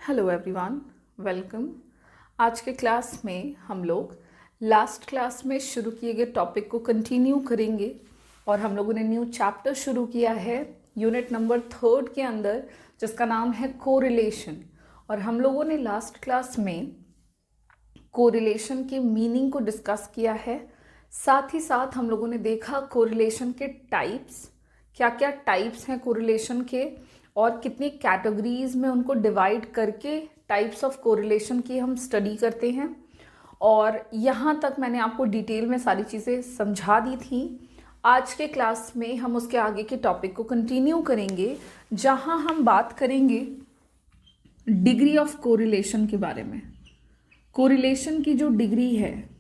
Hello everyone, welcome. आज के class में हम लोग लास्ट क्लास में शुरू किए गए टॉपिक को कंटिन्यू करेंगे और हम लोगों ने न्यू चैप्टर शुरू किया है यूनिट नंबर 3 के अंदर, जिसका नाम है कोरिलेशन। और हम लोगों ने लास्ट क्लास में कोरिलेशन के मीनिंग को डिस्कस किया है। साथ ही साथ हम लोगों ने देखा कोरिलेशन के टाइप्स, क्या क्या टाइप्स हैं कोरिलेशन के और कितनी कैटेगरीज में उनको डिवाइड करके टाइप्स ऑफ कोरिलेशन की हम स्टडी करते हैं। और यहाँ तक मैंने आपको डिटेल में सारी चीज़ें समझा दी थी। आज के क्लास में हम उसके आगे के टॉपिक को कंटिन्यू करेंगे, जहाँ हम बात करेंगे डिग्री ऑफ कोरिलेशन के बारे में। कोरिलेशन की जो डिग्री है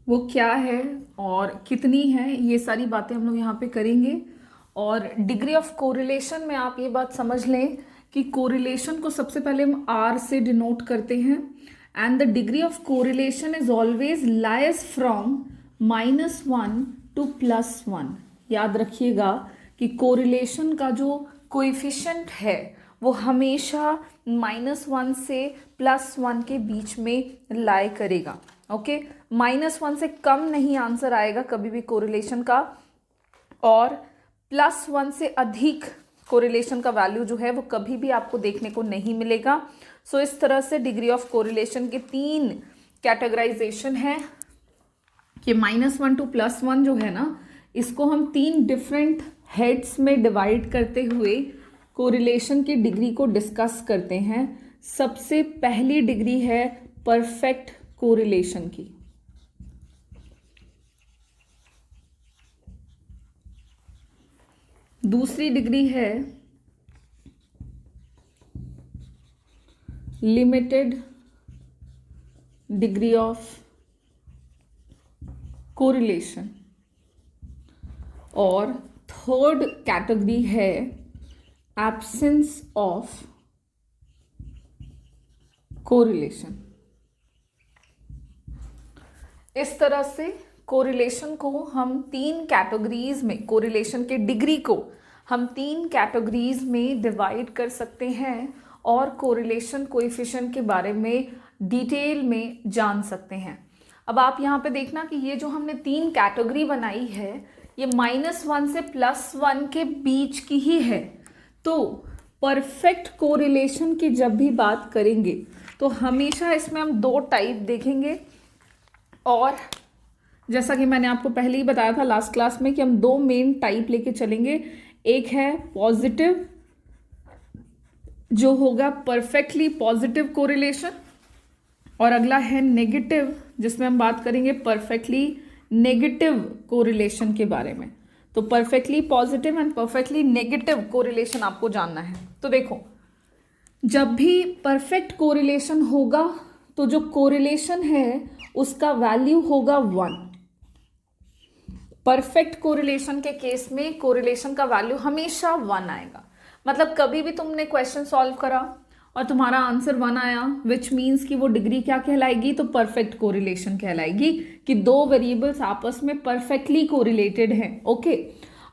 वो क्या है और कितनी है, ये सारी बातें हम लोग यहाँ पे करेंगे। और डिग्री ऑफ कोरिलेशन में आप ये बात समझ लें कि कोरिलेशन को सबसे पहले हम R से डिनोट करते हैं, and the degree of correlation is always lies from -1 to +1। याद रखिएगा कि कोरिलेशन का जो कोएफिशिएंट है वो हमेशा -1 से +1 के बीच में लाई करेगा। ओके, -1 से कम नहीं आंसर आएगा कभी भी कोरिलेशन का, और +1 से अधिक कोरिलेशन का वैल्यू जो है वो कभी भी आपको देखने को नहीं मिलेगा। सो इस तरह से डिग्री ऑफ कोरिलेशन के 3 कैटेगराइजेशन है कि -1 to +1 जो है ना, इसको हम 3 डिफरेंट हेड्स में डिवाइड करते हुए कोरिलेशन की डिग्री को डिस्कस करते हैं। सबसे पहली डिग्री है परफेक्ट कोरिलेशन की। दूसरी डिग्री है लिमिटेड डिग्री ऑफ कोरिलेशन, और थर्ड कैटेगरी है एब्सेंस ऑफ कोरिलेशन। इस तरह से कोरिलेशन को हम 3 कैटेगरीज में, कोरिलेशन के डिग्री को हम 3 कैटेगरीज में डिवाइड कर सकते हैं और कोरिलेशन कोएफिशिएंट के बारे में डिटेल में जान सकते हैं। अब आप यहाँ पे देखना कि ये जो हमने 3 कैटेगरी बनाई है ये -1 से +1 के बीच की ही है। तो परफेक्ट कोरिलेशन की जब भी बात करेंगे तो हमेशा इसमें हम 2 टाइप देखेंगे, और जैसा कि मैंने आपको पहले ही बताया था लास्ट क्लास में कि हम 2 मेन टाइप लेके चलेंगे। एक है पॉजिटिव, जो होगा परफेक्टली पॉजिटिव कोरिलेशन, और अगला है नेगेटिव, जिसमें हम बात करेंगे परफेक्टली नेगेटिव कोरिलेशन के बारे में। तो perfectly positive and perfectly negative correlation आपको जानना है। तो देखो, जब भी परफेक्ट कोरिलेशन होगा तो जो कोरिलेशन है उसका वैल्यू होगा 1। परफेक्ट कोरिलेशन के केस में कोरिलेशन का वैल्यू हमेशा 1 आएगा। मतलब कभी भी तुमने क्वेश्चन सॉल्व करा और तुम्हारा आंसर 1 आया, विच मीन्स कि वो डिग्री क्या कहलाएगी, तो परफेक्ट कोरिलेशन कहलाएगी, कि 2 वेरिएबल्स आपस में परफेक्टली कोरिलेटेड हैं। ओके,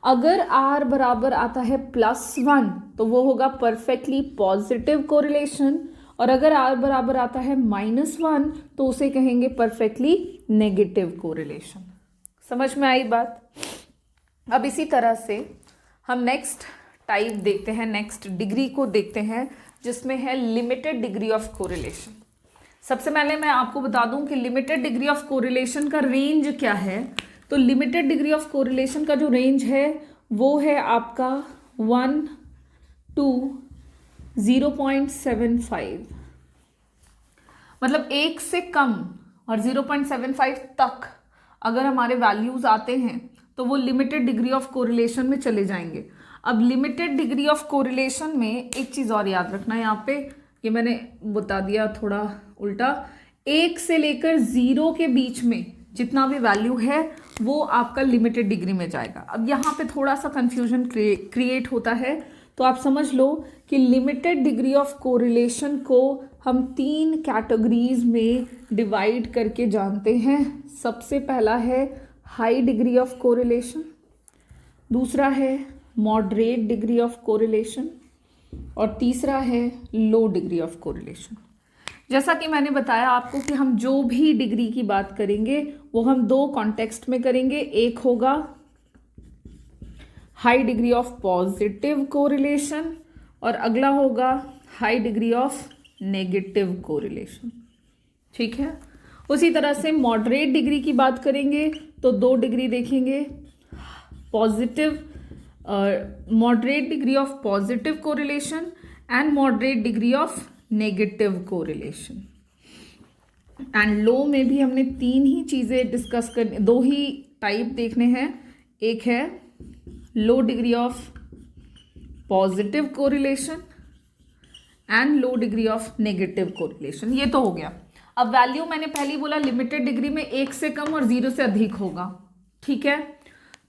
अगर R बराबर आता है +1 तो वो होगा परफेक्टली पॉजिटिव कोरिलेशन, और अगर R बराबर आता है -1 तो उसे कहेंगे परफेक्टली नेगेटिव कोरिलेशन। समझ में आई बात? अब इसी तरह से हम नेक्स्ट टाइप देखते हैं, नेक्स्ट डिग्री को देखते हैं, जिसमें है लिमिटेड डिग्री ऑफ कोरिलेशन। सबसे पहले मैं आपको बता दूं कि लिमिटेड डिग्री ऑफ कोरिलेशन का रेंज क्या है। तो लिमिटेड डिग्री ऑफ कोरिलेशन का जो रेंज है वो है आपका 1 to 0.75, मतलब 1 से कम और 0.75 तक अगर हमारे वैल्यूज आते हैं तो वो लिमिटेड डिग्री ऑफ कोरिलेशन में चले जाएंगे। अब लिमिटेड डिग्री ऑफ कोरिलेशन में एक चीज़ और याद रखना है, यहाँ पे ये मैंने बता दिया थोड़ा उल्टा, 1 से लेकर 0 के बीच में जितना भी वैल्यू है वो आपका लिमिटेड डिग्री में जाएगा। अब यहाँ पे थोड़ा सा कंफ्यूजन क्रिएट होता है, तो आप समझ लो कि लिमिटेड डिग्री ऑफ कोरिलेशन को हम 3 कैटेगरीज में डिवाइड करके जानते हैं। सबसे पहला है हाई डिग्री ऑफ कोरिलेशन, दूसरा है मॉडरेट डिग्री ऑफ कोरिलेशन और तीसरा है लो डिग्री ऑफ कोरिलेशन। जैसा कि मैंने बताया आपको कि हम जो भी डिग्री की बात करेंगे वो हम दो कॉन्टेक्स्ट में करेंगे। एक होगा high degree of positive correlation और अगला होगा high degree of negative correlation. ठीक है, उसी तरह से मॉडरेट डिग्री की बात करेंगे तो दो डिग्री देखेंगे, positive moderate degree of positive correlation and moderate degree of negative correlation. And लो में भी हमने तीन ही चीज़ें डिस्कस करने, दो ही टाइप देखने हैं। एक है low degree of positive correlation and low degree of negative correlation. ये तो हो गया। अब वैल्यू मैंने पहले ही बोला लिमिटेड डिग्री में 1 से कम और 0 से अधिक होगा। ठीक है,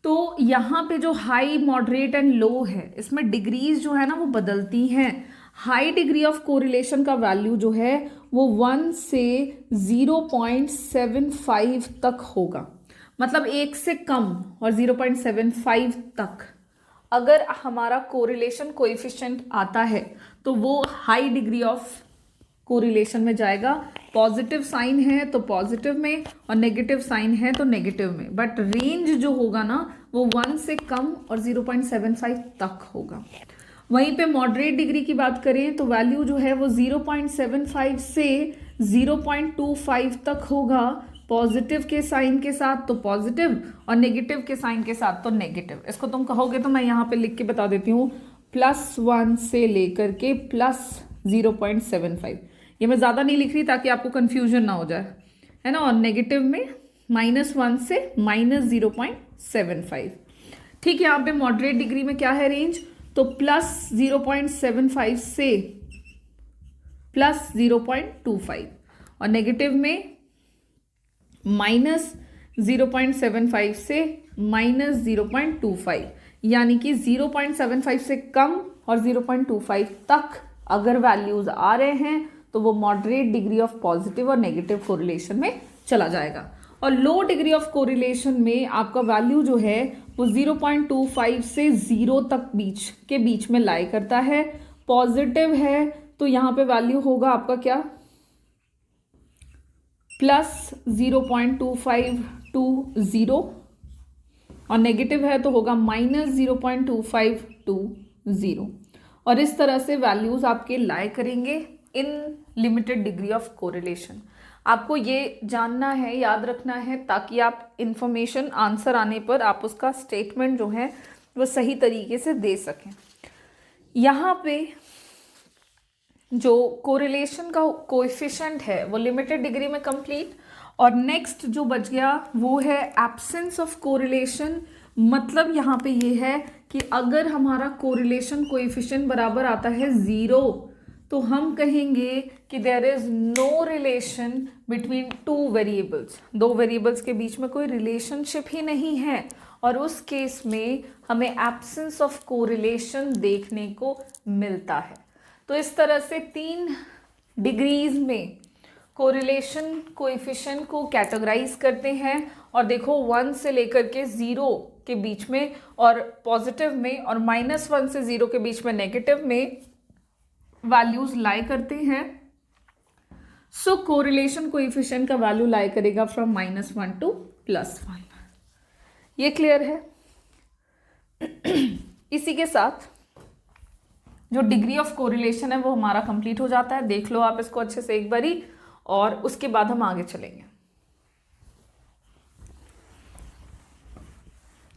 तो यहाँ पे जो हाई मॉडरेट एंड लो है इसमें डिग्रीज जो है ना वो बदलती हैं। हाई डिग्री ऑफ कोरिलेशन का वैल्यू जो है वो 1 से 0.75 तक होगा, मतलब 1 से कम और 0.75 तक अगर हमारा कोरिलेशन कोएफिशिएंट आता है तो वो हाई डिग्री ऑफ कोरिलेशन में जाएगा। पॉजिटिव साइन है तो पॉजिटिव में और नेगेटिव साइन है तो नेगेटिव में, बट रेंज जो होगा ना वो 1 से कम और 0.75 तक होगा। वहीं पे मॉडरेट डिग्री की बात करें तो वैल्यू जो है वो 0.75 से 0.25 तक होगा, पॉजिटिव के साइन के साथ तो पॉजिटिव और नेगेटिव के साइन के साथ तो नेगेटिव। इसको तुम कहोगे तो मैं यहाँ पे लिख के बता देती हूँ, +1 से लेकर के +0.75। ये मैं ज़्यादा नहीं लिख रही ताकि आपको कन्फ्यूजन ना हो जाए, है ना। और नेगेटिव में -1 से -0.75। ठीक है, यहाँ पे मॉडरेट डिग्री में क्या है रेंज, तो +0.75 से +0.25 और नेगेटिव में -0.75 से -0.25, यानी कि 0.75 से कम और 0.25 तक अगर वैल्यूज आ रहे हैं तो वो मॉडरेट डिग्री ऑफ पॉजिटिव और नेगेटिव कोरिलेशन में चला जाएगा। और लो डिग्री ऑफ कोरिलेशन में आपका वैल्यू जो है वो 0.25 से 0 तक बीच में लाई करता है। पॉजिटिव है तो यहाँ पे वैल्यू होगा आपका क्या, +0.25 to 0 और नेगेटिव है तो होगा -0.25 to 0। और इस तरह से वैल्यूज आपके लाई करेंगे in limited degree of correlation. आपको ये जानना है, याद रखना है, ताकि आप इंफॉर्मेशन आंसर आने पर आप उसका स्टेटमेंट जो है वो सही तरीके से दे सकें। यहाँ पे जो कोरिलेशन का कोएफिशिएंट है वो लिमिटेड डिग्री में कंप्लीट। और नेक्स्ट जो बच गया वो है एब्सेंस ऑफ कोरिलेशन। मतलब यहाँ पे ये है कि अगर हमारा कोरिलेशन कोएफिशिएंट बराबर आता है 0 तो हम कहेंगे कि there is no relation between two variables. दो वेरिएबल्स के बीच में कोई रिलेशनशिप ही नहीं है, और उस केस में हमें एब्सेंस ऑफ कोरिलेशन देखने को मिलता है। तो इस तरह से 3 डिग्रीज में कोरिलेशन कोएफिशिएंट को कैटेगराइज करते हैं। और देखो 1 से लेकर के 0 के बीच में और पॉजिटिव में और -1 से 0 के बीच में नेगेटिव में वैल्यूज लाई करते हैं। सो कोरिलेशन कोएफिशिएंट का वैल्यू लाई करेगा फ्रॉम -1 to +1। ये क्लियर है। इसी के साथ जो डिग्री ऑफ कोरिलेशन है वो हमारा कंप्लीट हो जाता है। देख लो आप इसको अच्छे से एक बारी, और उसके बाद हम आगे चलेंगे।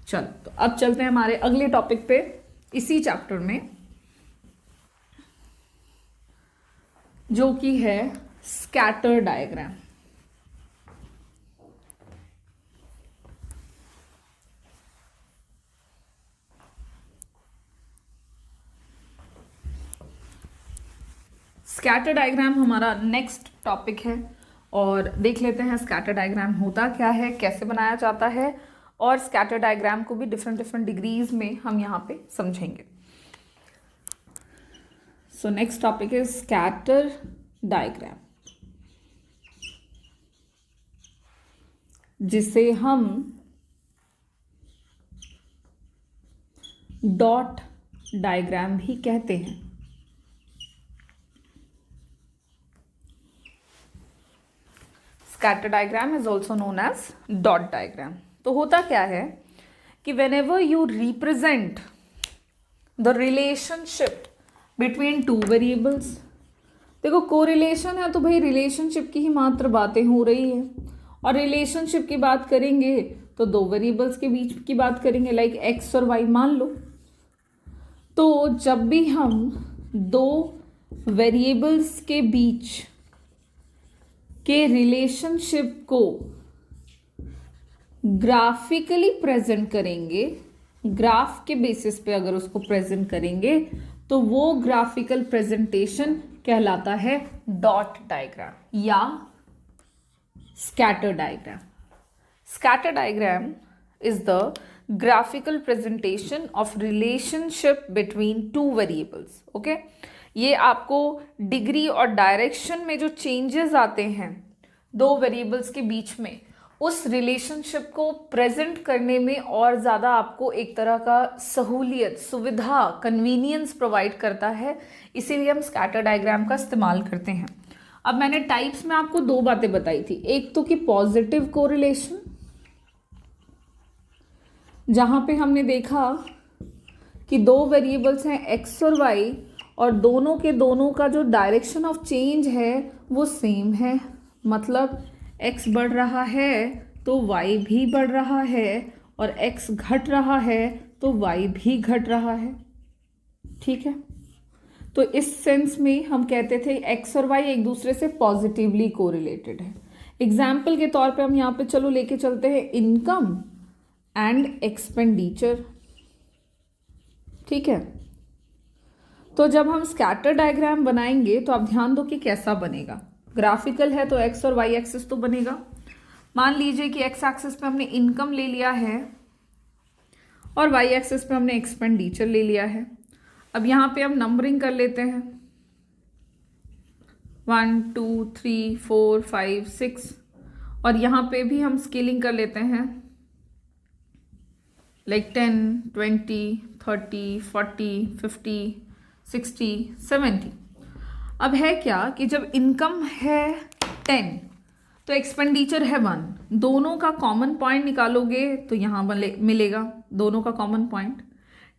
चलो, तो अब चलते हैं हमारे अगले टॉपिक पे, इसी चैप्टर में, जो कि है स्कैटर डायग्राम। स्कैटर डायग्राम हमारा नेक्स्ट टॉपिक है, और देख लेते हैं स्कैटर डायग्राम होता क्या है, कैसे बनाया जाता है, और स्कैटर डायग्राम को भी डिफरेंट डिग्रीज में हम यहाँ पे समझेंगे। So next topic is scatter diagram, जिसे हम डॉट डायग्राम भी कहते हैं। Scatter diagram is also known as dot diagram. तो होता क्या है कि whenever you represent the relationship between two variables, देखो कोरिलेशन है तो भाई रिलेशनशिप की ही मात्र बातें हो रही है, और रिलेशनशिप की बात करेंगे तो दो वेरिएबल्स के बीच की बात करेंगे, लाइक एक्स और वाई मान लो। तो जब भी हम दो वेरिएबल्स के बीच के रिलेशनशिप को ग्राफिकली प्रेजेंट करेंगे, ग्राफ के बेसिस पे अगर उसको प्रेजेंट करेंगे तो वो ग्राफिकल प्रेजेंटेशन कहलाता है डॉट डायग्राम या scatter diagram. Scatter diagram is the graphical presentation of relationship between two variables. Okay, ये आपको डिग्री और डायरेक्शन में जो चेंजेस आते हैं दो वेरिएबल्स के बीच में, उस रिलेशनशिप को प्रेजेंट करने में और ज़्यादा आपको एक तरह का सहूलियत, सुविधा, कन्वीनियंस प्रोवाइड करता है। इसीलिए हम स्कैटर डायग्राम का इस्तेमाल करते हैं। अब मैंने टाइप्स में आपको दो बातें बताई थी, एक तो कि पॉजिटिव कोरिलेशन, जहां पे हमने देखा कि दो वेरिएबल्स हैं एक्स और वाई, और दोनों के दोनों का जो डायरेक्शन ऑफ चेंज है वो सेम है, मतलब x बढ़ रहा है तो y भी बढ़ रहा है, और x घट रहा है तो y भी घट रहा है। ठीक है, तो इस सेंस में हम कहते थे x और y एक दूसरे से पॉजिटिवली कोरिलेटेड है। एग्जाम्पल के तौर पे हम यहाँ पे चलो लेके चलते हैं इनकम एंड एक्सपेंडिचर। ठीक है, तो जब हम स्कैटर डायग्राम बनाएंगे तो आप ध्यान दो कि कैसा बनेगा। ग्राफिकल है तो एक्स और वाई एक्सिस तो बनेगा। मान लीजिए कि एक्स एक्सिस पे हमने इनकम ले लिया है और वाई एक्सिस पे हमने एक्सपेंडिचर ले लिया है। अब यहाँ पे हम नंबरिंग कर लेते हैं 1 2 3 4 5 6, और यहाँ पे भी हम स्केलिंग कर लेते हैं लाइक 10 20 30 40 50 60 70। अब है क्या कि जब इनकम है 10 तो एक्सपेंडिचर है 1, दोनों का कॉमन पॉइंट निकालोगे तो यहाँ मिलेगा दोनों का कॉमन पॉइंट।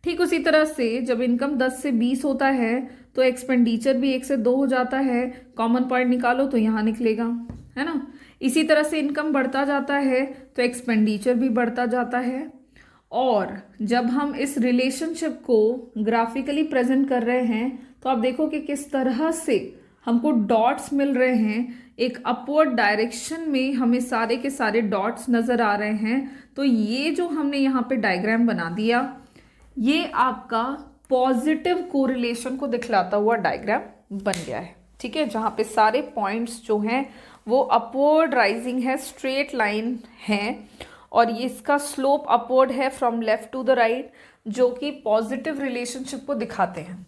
ठीक उसी तरह से जब इनकम 10 से 20 होता है तो एक्सपेंडिचर भी 1 से 2 हो जाता है, कॉमन पॉइंट निकालो तो यहाँ निकलेगा, है ना। इसी तरह से इनकम बढ़ता जाता है तो एक्सपेंडिचर भी बढ़ता जाता है। और जब हम इस रिलेशनशिप को ग्राफिकली प्रेजेंट कर रहे हैं तो आप देखो कि किस तरह से हमको डॉट्स मिल रहे हैं, एक अपवर्ड डायरेक्शन में हमें सारे के सारे डॉट्स नजर आ रहे हैं। तो ये जो हमने यहाँ पे डायग्राम बना दिया, ये आपका पॉजिटिव कोरिलेशन को दिखलाता हुआ डायग्राम बन गया है। ठीक है, जहाँ पे सारे पॉइंट्स जो हैं वो अपवर्ड राइजिंग है, स्ट्रेट लाइन है, और ये इसका स्लोप अपवर्ड है from left to the right, जो कि पॉजिटिव रिलेशनशिप को दिखाते हैं।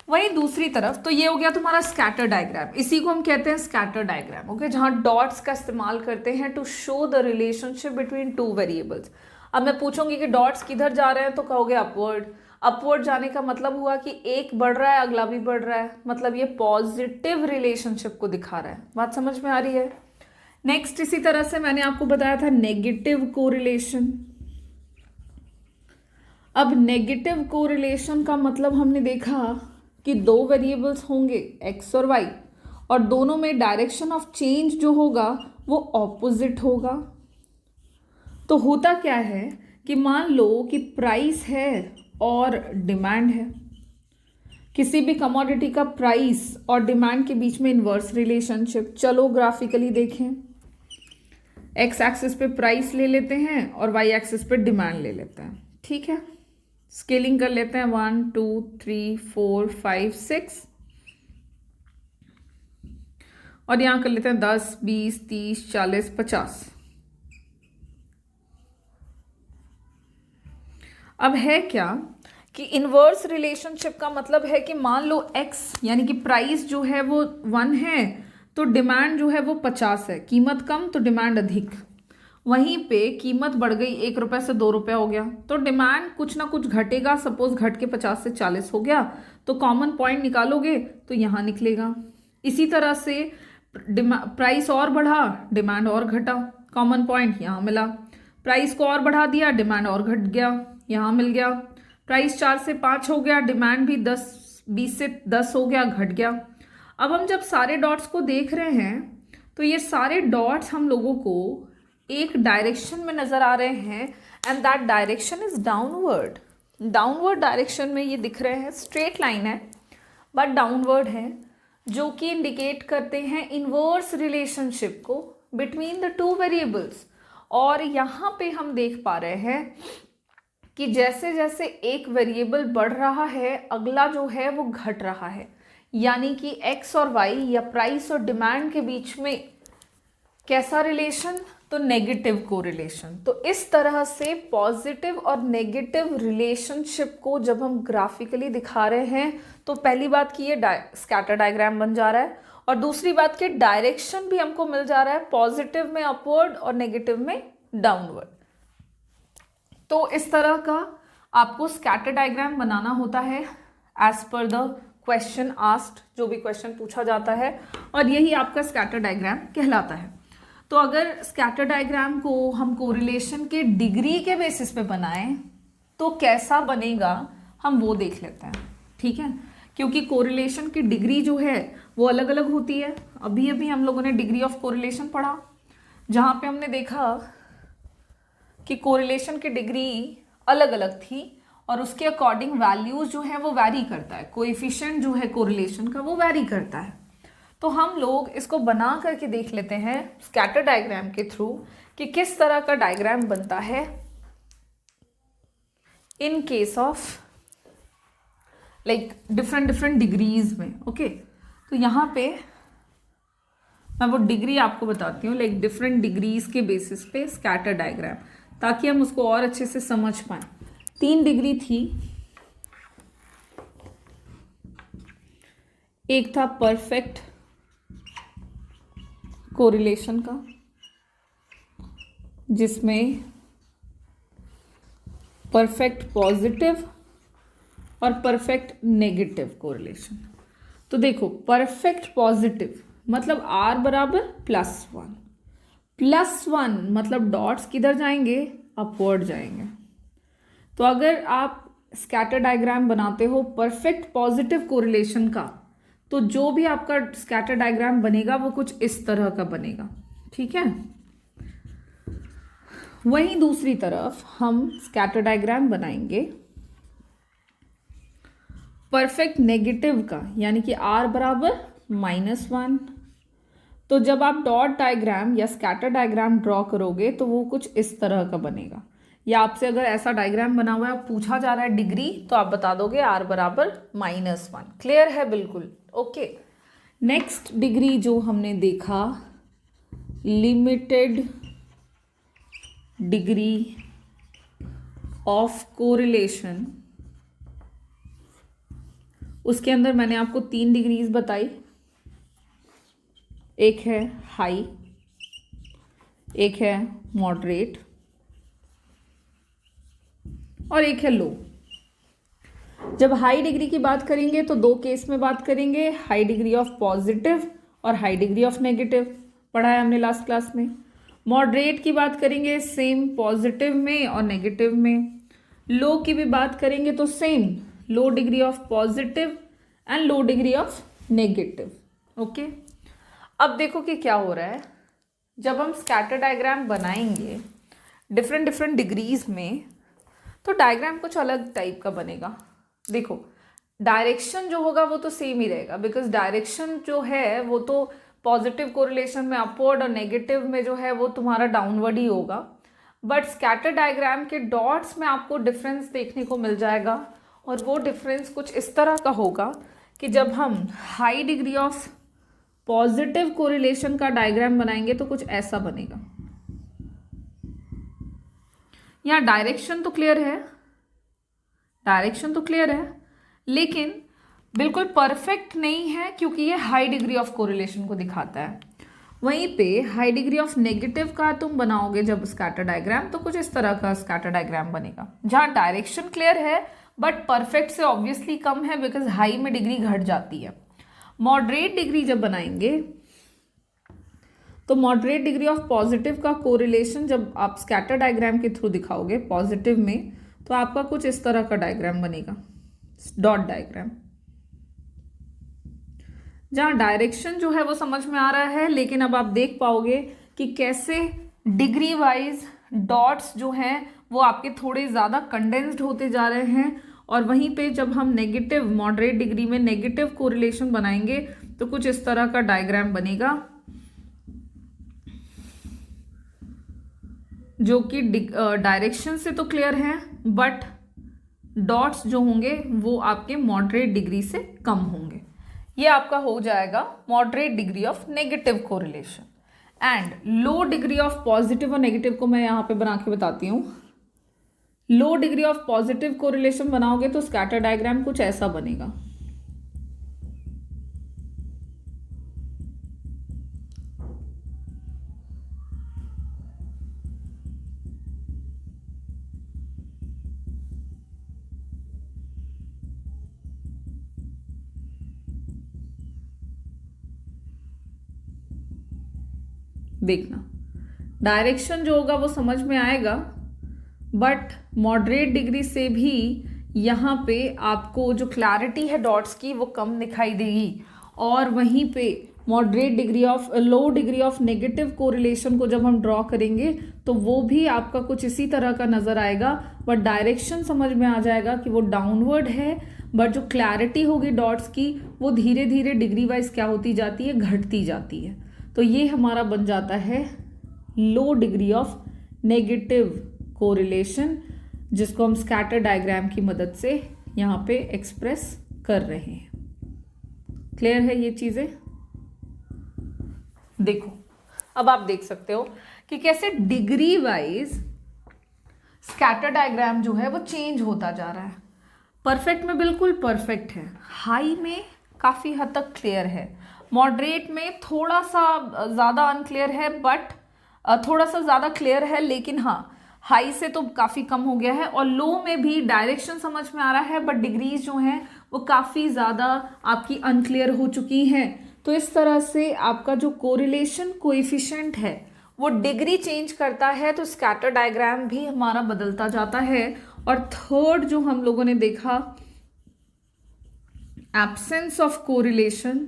वहीं दूसरी तरफ तो ये हो गया तुम्हारा स्कैटर डायग्राम, इसी को हम कहते हैं स्कैटर डायग्राम। ओके, जहां डॉट्स का इस्तेमाल करते हैं to show the relationship between two variables. अब मैं पूछूंगी कि डॉट्स किधर जा रहे हैं तो कहोगे अपवर्ड। अपवर्ड जाने का मतलब हुआ कि एक बढ़ रहा है अगला भी बढ़ रहा है, मतलब ये पॉजिटिव रिलेशनशिप को दिखा रहा है। बात समझ में आ रही है। नेक्स्ट, इसी तरह से मैंने आपको बताया था नेगेटिव कोरिलेशन। अब नेगेटिव कोरिलेशन का मतलब हमने देखा कि दो वेरिएबल्स होंगे एक्स और वाई, और दोनों में डायरेक्शन ऑफ चेंज जो होगा वो ऑपोजिट होगा। तो होता क्या है कि मान लो कि प्राइस है और डिमांड है, किसी भी कमोडिटी का प्राइस और डिमांड के बीच में इन्वर्स रिलेशनशिप। चलो ग्राफिकली देखें, एक्स एक्सिस पे प्राइस ले लेते हैं और वाई एक्सिस पे डिमांड ले लेते हैं। ठीक है, स्केलिंग कर लेते हैं 1 2 3 4 5 6, और यहां कर लेते हैं 10 20 30 40 50। अब है क्या कि इनवर्स रिलेशनशिप का मतलब है कि मान लो x यानी कि प्राइस जो है वो 1 है तो डिमांड जो है वो 50 है, कीमत कम तो डिमांड अधिक। वहीं पे कीमत बढ़ गई 1 रुपए से 2 रुपए हो गया, तो डिमांड कुछ ना कुछ घटेगा। सपोज घट के 50 से 40 हो गया, तो कॉमन पॉइंट निकालोगे तो यहाँ निकलेगा। इसी तरह से प्राइस और बढ़ा, डिमांड और घटा, कॉमन पॉइंट यहाँ मिला। प्राइस को और बढ़ा दिया, डिमांड और घट गया, यहाँ मिल गया। प्राइस 4 से 5 हो गया, डिमांड भी 20 से 10 हो गया, घट गया। अब हम जब सारे डॉट्स को देख रहे हैं तो ये सारे डॉट्स हम लोगों को एक डायरेक्शन में नजर आ रहे हैं, and that direction is downward. Downward direction में ये दिख रहे हैं, स्ट्रेट लाइन है बट डाउनवर्ड है, जो कि इंडिकेट करते हैं इनवर्स रिलेशनशिप को बिटवीन द टू वेरिएबल्स। और यहाँ पे हम देख पा रहे हैं कि जैसे जैसे एक वेरिएबल बढ़ रहा है, अगला जो है वो घट रहा है, यानी कि एक्स और वाई या प्राइस और डिमांड के बीच में कैसा रिलेशन, तो नेगेटिव कोरिलेशन। तो इस तरह से पॉजिटिव और नेगेटिव रिलेशनशिप को जब हम ग्राफिकली दिखा रहे हैं, तो पहली बात कि ये स्कैटर डायग्राम बन जा रहा है, और दूसरी बात कि डायरेक्शन भी हमको मिल जा रहा है, पॉजिटिव में अपवर्ड और नेगेटिव में डाउनवर्ड। तो इस तरह का आपको स्कैटर डायग्राम बनाना होता है as per the question asked, जो भी क्वेश्चन पूछा जाता है, और यही आपका स्कैटर डायग्राम कहलाता है। तो अगर स्कैटर डायग्राम को हम कोरिलेशन के डिग्री के बेसिस पे बनाएं तो कैसा बनेगा, हम वो देख लेते हैं, ठीक है। क्योंकि कोरिलेशन की डिग्री जो है वो अलग अलग होती है। अभी अभी हम लोगों ने डिग्री ऑफ कोरिलेशन पढ़ा, जहाँ पे हमने देखा कि कोरिलेशन की डिग्री अलग अलग थी, और उसके अकॉर्डिंग वैल्यूज जो है वो वैरी करता है, कोएफिशिएंट जो है कोरिलेशन का वो वैरी करता है। तो हम लोग इसको बना करके देख लेते हैं स्कैटर डायग्राम के थ्रू कि किस तरह का डायग्राम बनता है in case of like different different degrees में। ओके, तो यहाँ पे मैं वो डिग्री आपको बताती हूँ, लाइक डिफरेंट डिग्रीज के बेसिस पे स्कैटर डायग्राम, ताकि हम उसको और अच्छे से समझ पाएं। 3 डिग्री थी, एक था परफेक्ट कोरिलेशन का, जिसमें परफेक्ट पॉजिटिव और परफेक्ट नेगेटिव कोरिलेशन। तो देखो, परफेक्ट पॉजिटिव मतलब R बराबर +1, +1 मतलब डॉट्स किधर जाएंगे, अपवर्ड जाएंगे। तो अगर आप स्कैटर डायग्राम बनाते हो परफेक्ट पॉजिटिव कोरिलेशन का, तो जो भी आपका स्कैटर डायग्राम बनेगा वो कुछ इस तरह का बनेगा, ठीक है। वहीं दूसरी तरफ हम स्कैटर डायग्राम बनाएंगे परफेक्ट नेगेटिव का, यानी कि R बराबर -1। तो जब आप डॉट डायग्राम या स्कैटर डायग्राम ड्रॉ करोगे तो वो कुछ इस तरह का बनेगा। या आपसे अगर ऐसा डायग्राम बना हुआ है, पूछा जा रहा है डिग्री, तो आप बता दोगे R बराबर -1। क्लियर है बिल्कुल, ओके। नेक्स्ट डिग्री जो हमने देखा, लिमिटेड डिग्री ऑफ कोरिलेशन, उसके अंदर मैंने आपको 3 डिग्रीज बताई। एक है हाई, एक है मॉडरेट, और एक है लो। जब हाई डिग्री की बात करेंगे तो 2 केस में बात करेंगे, हाई डिग्री ऑफ पॉजिटिव और हाई डिग्री ऑफ नेगेटिव, पढ़ा है हमने लास्ट क्लास में। मॉडरेट की बात करेंगे सेम पॉजिटिव में और नेगेटिव में। लो की भी बात करेंगे तो same, low degree of positive and low degree of negative. Okay, अब देखो कि क्या हो रहा है। जब हम स्कैटर डायग्राम बनाएंगे डिफरेंट डिफरेंट डिग्रीज में, तो डायग्राम कुछ अलग टाइप का बनेगा। देखो, डायरेक्शन जो होगा वो तो सेम ही रहेगा, बिकॉज डायरेक्शन जो है वो तो पॉजिटिव कोरिलेशन में अपवर्ड और नेगेटिव में जो है वो तुम्हारा डाउनवर्ड ही होगा। बट स्कैटर डायग्राम के डॉट्स में आपको डिफरेंस देखने को मिल जाएगा, और वो डिफरेंस कुछ इस तरह का होगा कि जब हम high degree of positive correlation का डायग्राम बनाएंगे तो कुछ ऐसा बनेगा। यहाँ डायरेक्शन तो क्लियर है, डायरेक्शन तो क्लियर है, लेकिन बिल्कुल परफेक्ट नहीं है, क्योंकि ये हाई डिग्री ऑफ कोरिलेशन को दिखाता है। वहीं पे हाई डिग्री ऑफ नेगेटिव का तुम बनाओगे जब स्कैटर डायग्राम, तो कुछ इस तरह का स्कैटर डायग्राम बनेगा, जहाँ डायरेक्शन क्लियर है बट परफेक्ट से ऑब्वियसली कम है, बिकॉज हाई में डिग्री घट जाती है। मॉडरेट डिग्री जब बनाएंगे तो मॉडरेट डिग्री ऑफ पॉजिटिव का कोरिलेशन जब आप स्कैटर डायग्राम के थ्रू दिखाओगे पॉजिटिव में, तो आपका कुछ इस तरह का डायग्राम बनेगा, डॉट डायग्राम, जहाँ डायरेक्शन जो है वो समझ में आ रहा है, लेकिन अब आप देख पाओगे कि कैसे डिग्री वाइज डॉट्स जो हैं वो आपके थोड़े ज़्यादा कंडेंस्ड होते जा रहे हैं। और वहीं पे जब हम नेगेटिव मॉडरेट डिग्री में नेगेटिव कोरिलेशन बनाएंगे तो कुछ इस तरह का डायग्राम बनेगा, जो कि डायरेक्शन से तो क्लियर है बट डॉट्स जो होंगे वो आपके मॉडरेट डिग्री से कम होंगे। ये आपका हो जाएगा moderate degree of negative correlation. And low degree of positive और नेगेटिव को मैं यहाँ पे बना के बताती हूँ। लो डिग्री ऑफ पॉजिटिव कोरिलेशन बनाओगे तो स्कैटर डायग्राम कुछ ऐसा बनेगा। देखना डायरेक्शन जो होगा वो समझ में आएगा, बट मॉडरेट डिग्री से भी यहाँ पे आपको जो क्लैरिटी है डॉट्स की वो कम दिखाई देगी। और वहीं पे moderate degree of low degree of negative correlation को जब हम ड्रॉ करेंगे तो वो भी आपका कुछ इसी तरह का नज़र आएगा, बट डायरेक्शन समझ में आ जाएगा कि वो डाउनवर्ड है, बट जो क्लैरिटी होगी डॉट्स की वो धीरे धीरे डिग्री वाइज क्या होती जाती है, घटती जाती है। तो ये हमारा बन जाता है low degree of negative correlation, जिसको हम स्कैटर डायग्राम की मदद से यहाँ पे एक्सप्रेस कर रहे हैं। क्लियर है ये चीज़ें? देखो अब आप देख सकते हो कि कैसे डिग्री वाइज स्कैटर डायग्राम जो है वो चेंज होता जा रहा है। परफेक्ट में बिल्कुल परफेक्ट है, हाई में काफ़ी हद तक क्लियर है, मॉडरेट में थोड़ा सा ज़्यादा अनक्लियर है बट थोड़ा सा ज़्यादा क्लियर है, लेकिन हाँ हाई से तो काफ़ी कम हो गया है। और लो में भी डायरेक्शन समझ में आ रहा है बट डिग्रीज जो हैं वो काफ़ी ज़्यादा आपकी अनक्लियर हो चुकी हैं। तो इस तरह से आपका जो कोरिलेशन कोएफिशिएंट है वो डिग्री चेंज करता है, तो स्कैटर डायग्राम भी हमारा बदलता जाता है। और थर्ड जो हम लोगों ने देखा, एब्सेंस ऑफ कोरिलेशन,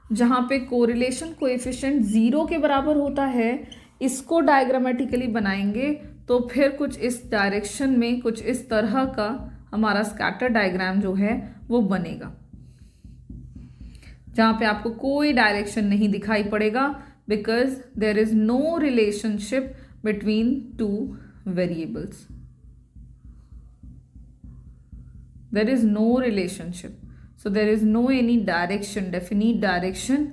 जहाँ पे कोरिलेशन कोएफिशिएंट 0 के बराबर होता है, इसको डायग्रामेटिकली बनाएंगे तो फिर कुछ इस डायरेक्शन में कुछ इस तरह का हमारा स्कैटर डायग्राम जो है वो बनेगा, जहाँ पे आपको कोई डायरेक्शन नहीं दिखाई पड़ेगा, because there is no relationship between two variables, there is no relationship, so there is no any direction, definite direction.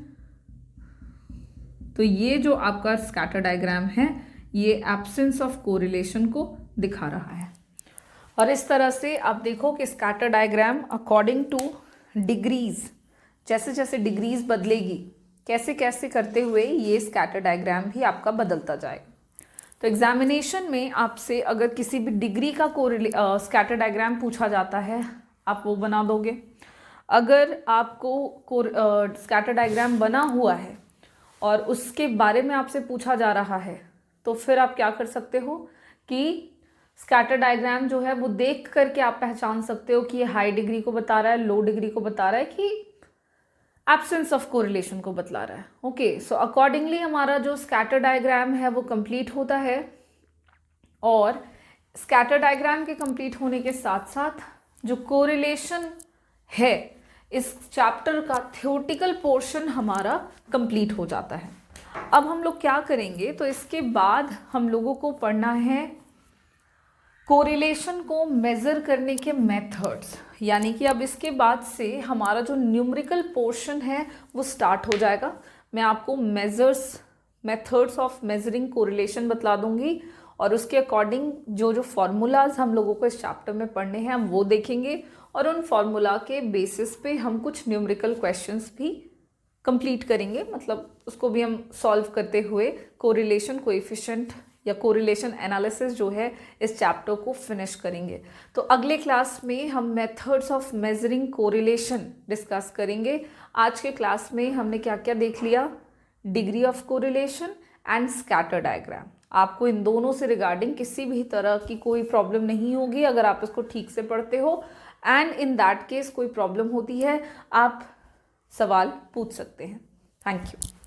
तो ये जो आपका स्कैटर डायग्राम है ये एब्सेंस ऑफ कोरिलेशन को दिखा रहा है। और इस तरह से आप देखो कि scatter diagram according two degrees, जैसे जैसे डिग्रीज बदलेगी कैसे कैसे करते हुए ये स्कैटर डायग्राम भी आपका बदलता जाएगा। तो एग्जामिनेशन में आपसे अगर किसी भी डिग्री का स्कैटर डायग्राम पूछा जाता है आप वो बना दोगे। अगर आपको स्कैटर डायग्राम बना हुआ है और उसके बारे में आपसे पूछा जा रहा है तो फिर आप क्या कर सकते हो कि स्कैटर डायग्राम जो है वो देख करके आप पहचान सकते हो कि ये हाई डिग्री को बता रहा है, लो डिग्री को बता रहा है, कि एब्सेंस ऑफ कोरिलेशन को बतला रहा है। ओके, सो अकॉर्डिंगली हमारा जो स्कैटर डायग्राम है वो कंप्लीट होता है। और स्कैटर डायग्राम के कंप्लीट होने के साथ साथ जो कोरिलेशन है इस चैप्टर का थ्योरेटिकल पोर्शन हमारा कंप्लीट हो जाता है। अब हम लोग क्या करेंगे, तो इसके बाद हम लोगों को पढ़ना है कोरिलेशन को मेज़र करने के मेथड्स, यानी कि अब इसके बाद से हमारा जो न्यूमेरिकल पोर्शन है वो स्टार्ट हो जाएगा। मैं आपको मेथड्स ऑफ मेजरिंग कोरिलेशन बतला दूंगी और उसके अकॉर्डिंग जो जो फॉर्मूलाज हम लोगों को इस चैप्टर में पढ़ने हैं हम वो देखेंगे और उन फॉर्मूला के बेसिस पे हम कुछ न्यूमेरिकल क्वेश्चंस भी कंप्लीट करेंगे, मतलब उसको भी हम सॉल्व करते हुए कोरिलेशन कोएफिशिएंट या कोरिलेशन एनालिसिस जो है इस चैप्टर को फिनिश करेंगे। तो अगले क्लास में हम methods of measuring correlation discuss करेंगे। आज के क्लास में हमने क्या क्या देख लिया, degree of correlation and scatter diagram. आपको इन दोनों से रिगार्डिंग किसी भी तरह की कोई प्रॉब्लम नहीं होगी अगर आप इसको ठीक से पढ़ते हो, एंड इन दैट केस कोई प्रॉब्लम होती है आप सवाल पूछ सकते हैं। Thank you.